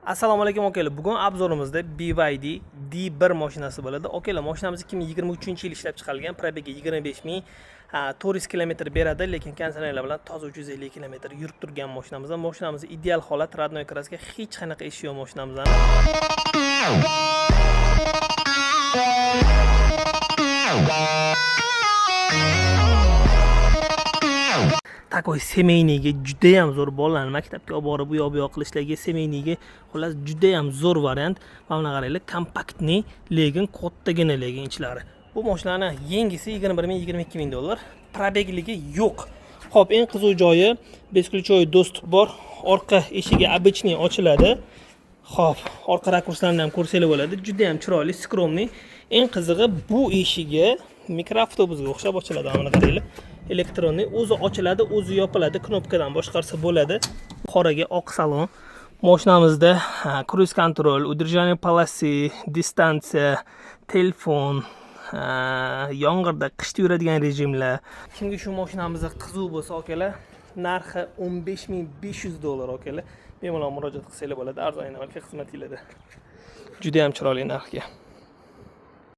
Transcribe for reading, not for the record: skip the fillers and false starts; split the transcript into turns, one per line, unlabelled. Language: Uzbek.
Assalomu alaykum akalar. Bugun obzorimizda BYD D1 mashinasi bo'ladi. Akalar, mashinamiz 2023-yil ishlab chiqarilgan, probegi 25000, 400 kilometr beradi, lekin konditsionerlar bilan toza 350 kilometr yurib turgan mashinamiz. Mashinamiz ideal holat, родной kraska, hech qanaqa ishi yo'q mashinamizdan. Takoy semeyniga juda ham zo'r bolalarni maktabga olib borib, u yoq qilishlarga semeyniga xullas juda ham zo'r variant. Mana qaranglar, kompaktni, lekin kattagina lekin ichlari. Bu mashinaning yengisi 21 ming $22 ming. Probegligi yo'q. Xo'p, eng qiziq joyi besключевой достуp bor. Orqa eshigi обычный ochiladi. Xo'p, orqa rakurslarni ham ko'rsanglar bo'ladi. Juda ham chiroyli, skromniy. Eng qizig'i bu eshigi mikroavtobusga o'xshab ochiladi. Mana qaranglar. Elektronniy, o'zi ochiladi, o'zi yopiladi, knopkadan boshqarsa bo'ladi. Qoraga oq salon. Mashinamizda cruise control, удержание полосы, distansiya, telefon, yomg'irda, qishda yuradigan rejimlar. Kimga shu mashinamiz qiziq bo'lsa, akalar, narxi $15500 akalar. Bemalol murojaat qilsanglar bo'ladi, arzon narxga xizmat qiladi. Juda ham chiroyli narxga.